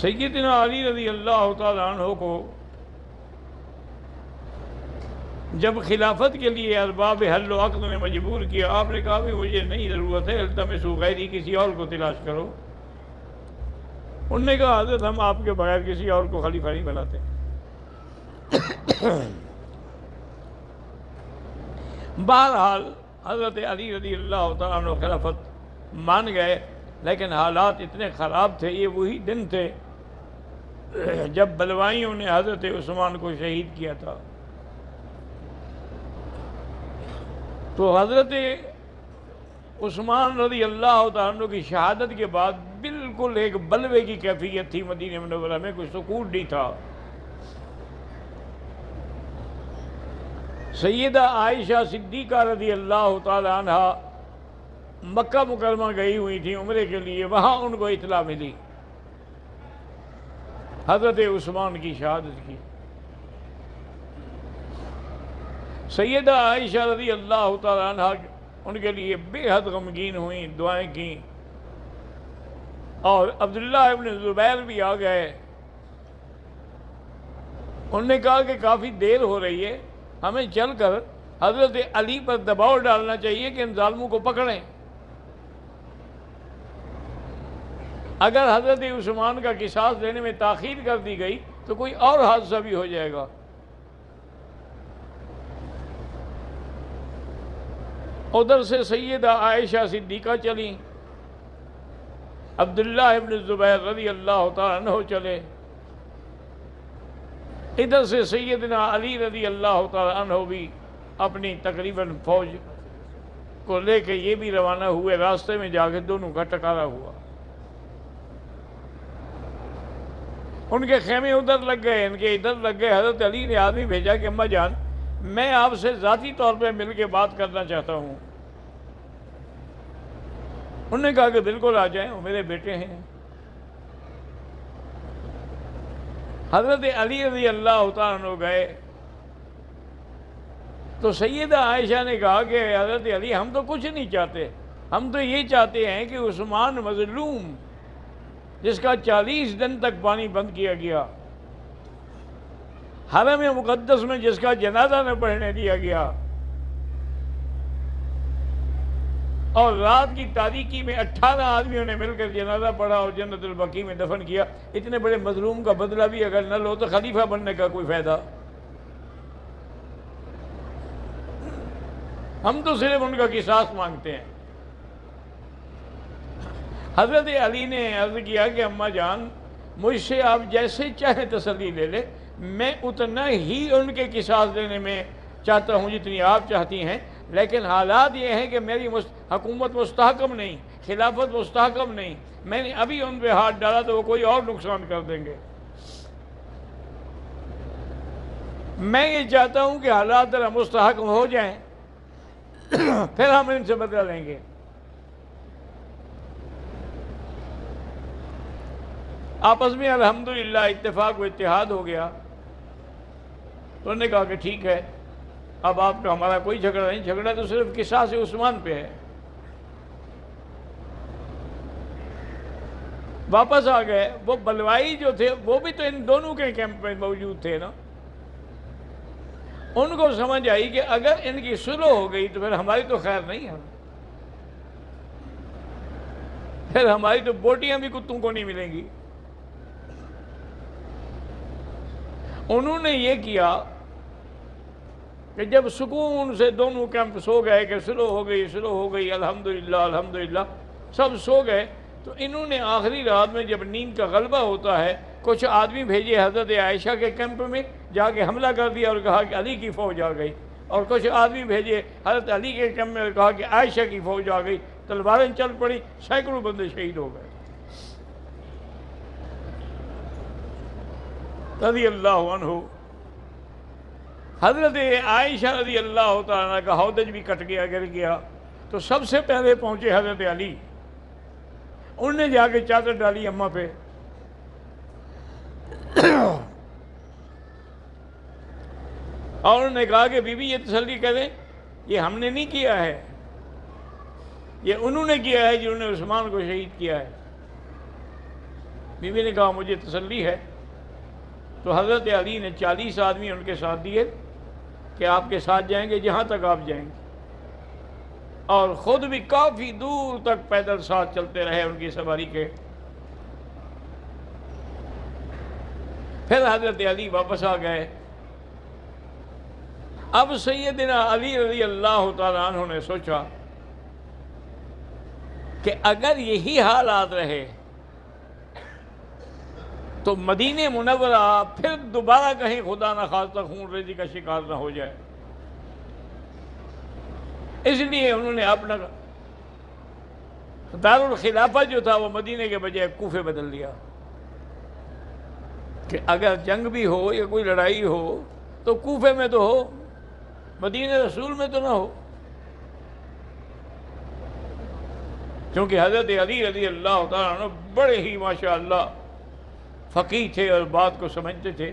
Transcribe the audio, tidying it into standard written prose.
سیدنا علی رضی اللہ تعالیٰ عنہ کو جب خلافت کے لیے ارباب حل و عقد نے مجبور کیا، آپ نے کہا بھی مجھے نہیں ضرورت ہے، التمسوا غیری، کسی اور کو تلاش کرو۔ انہوں نے کہا حضرت ہم آپ کے بغیر کسی اور کو خلیفہ نہیں بناتے۔ بہرحال حضرت علی رضی اللہ تعالیٰ عنہ خلافت مان گئے، لیکن حالات اتنے خراب تھے۔ یہ وہی دن تھے جب بلوائیوں نے حضرت عثمان کو شہید کیا تھا۔ تو حضرت عثمان رضی اللہ تعالیٰ عنہ کی شہادت کے بعد بالکل ایک بلوے کی کیفیت تھی مدینہ منورہ میں، کوئی سکون نہیں تھا۔ سیدہ عائشہ صدیقہ رضی اللہ تعالی عنہ مکہ مکرمہ گئی ہوئی تھی عمرے کے لیے، وہاں ان کو اطلاع ملی حضرت عثمان کی شہادت کی۔ سیدہ عائشہ رضی اللہ تعالی عنہ ان کے لیے بے حد غمگین ہوئیں، دعائیں کیں، اور عبداللہ ابن زبیر بھی آ گئے۔ انہوں نے کہا کہ کافی دیر ہو رہی ہے، ہمیں چل کر حضرت علی پر دباؤ ڈالنا چاہیے کہ ان ظالموں کو پکڑیں۔ اگر حضرت عثمان کا قصاص دینے میں تاخیر کر دی گئی تو کوئی اور حادثہ بھی ہو جائے گا۔ ادھر سے سیدہ عائشہ صدیقہ چلیں، عبداللہ ابن زبیر رضی اللہ تعالیٰ عنہ چلے، ادھر سے سیدنا علی رضی اللہ تعالیٰ عنہ بھی اپنی تقریباً فوج کو لے کے یہ بھی روانہ ہوئے۔ راستے میں جا کے دونوں کا ٹکرانا ہوا، ان کے خیمے ادھر لگ گئے، ان کے ادھر لگ گئے۔ حضرت علی نے آدمی بھیجا کہ اماں جان میں آپ سے ذاتی طور پہ مل کے بات کرنا چاہتا ہوں۔ انہوں نے کہا کہ بالکل آ جائیں، وہ میرے بیٹے ہیں۔ حضرت علی رضی اللہ تعالیٰ عنہ گئے تو سیدہ عائشہ نے کہا کہ حضرت علی ہم تو کچھ نہیں چاہتے، ہم تو یہ چاہتے ہیں کہ عثمان مظلوم جس کا 40 دن تک پانی بند کیا گیا، حرم مقدس میں جس کا جنازہ نہ پڑھنے دیا گیا، اور رات کی تاریکی میں 18 آدمیوں نے مل کر جنازہ پڑھا اور جنت البقیع میں دفن کیا، اتنے بڑے مظلوم کا بدلہ بھی اگر نہ لو تو خلیفہ بننے کا کوئی فائدہ؟ ہم تو صرف ان کا قصاص مانگتے ہیں۔ حضرت علی نے عرض کیا کہ اماں جان مجھ سے آپ جیسے چاہیں تسلی لے لے، میں اتنا ہی ان کے قصاص دینے میں چاہتا ہوں جتنی آپ چاہتی ہیں، لیکن حالات یہ ہیں کہ میری حکومت مستحکم نہیں، خلافت مستحکم نہیں، میں نے ابھی ان پہ ہاتھ ڈالا تو وہ کوئی اور نقصان کر دیں گے۔ میں یہ چاہتا ہوں کہ حالات ذرا مستحکم ہو جائیں پھر ہم ان سے بدلہ لیں گے۔ آپس میں الحمدللہ اتفاق و اتحاد ہو گیا۔ تو انہوں نے کہا کہ ٹھیک ہے، اب آپ کا ہمارا کوئی جھگڑا نہیں، جھگڑا تو صرف قصاص عثمان پہ ہے۔ واپس آ گئے۔ وہ بلوائی جو تھے وہ بھی تو ان دونوں کے کیمپ میں موجود تھے نا۔ ان کو سمجھ آئی کہ اگر ان کی صلح ہو گئی تو پھر ہماری تو خیر نہیں ہے، پھر ہماری تو بوٹیاں بھی کتوں کو نہیں ملیں گی۔ انہوں نے یہ کیا کہ جب سکون سے دونوں کیمپ سو گئے کہ صلح ہو گئی الحمدللہ الحمدللہ، سب سو گئے، تو انہوں نے آخری رات میں جب نیند کا غلبہ ہوتا ہے کچھ آدمی بھیجے حضرت عائشہ کے کیمپ میں، جا کے حملہ کر دیا اور کہا کہ علی کی فوج آ گئی، اور کچھ آدمی بھیجے حضرت علی کے کیمپ میں اور کہا کہ عائشہ کی فوج آ گئی، تلواریں چل پڑی، سینکڑوں بندے شہید ہو گئے رضی اللہ عنہ۔ حضرت عائشہ رضی اللہ تعالیٰ عنہ کا ہودج بھی کٹ گیا، گر گیا، تو سب سے پہلے پہنچے حضرت علی۔ انہوں نے جا کے چادر ڈالی اماں پہ، اور انہوں نے کہا کہ بی بی یہ تسلی کریں، یہ ہم نے نہیں کیا ہے، یہ انہوں نے کیا ہے جنہوں نے عثمان کو شہید کیا ہے۔ بیوی نے کہا مجھے تسلی ہے۔ تو حضرت علی نے 40 آدمی ان کے ساتھ دیے کہ آپ کے ساتھ جائیں گے جہاں تک آپ جائیں گے، اور خود بھی کافی دور تک پیدل ساتھ چلتے رہے ان کی سواری کے۔ پھر حضرت علی واپس آ گئے۔ اب سیدنا علی رضی اللہ تعالیٰ عنہ نے سوچا کہ اگر یہی حالات رہے تو مدینہ منورہ پھر دوبارہ کہیں خدا نہ خواستہ خون ریزی کا شکار نہ ہو جائے، اس لیے انہوں نے اپنا دارالخلافہ جو تھا وہ مدینہ کے بجائے کوفے بدل دیا کہ اگر جنگ بھی ہو یا کوئی لڑائی ہو تو کوفے میں تو ہو، مدینہ رسول میں تو نہ ہو۔ کیونکہ حضرت علی رضی اللہ تعالیٰ عنہ بڑے ہی ماشاءاللہ فقیہ تھے اور بات کو سمجھتے تھے۔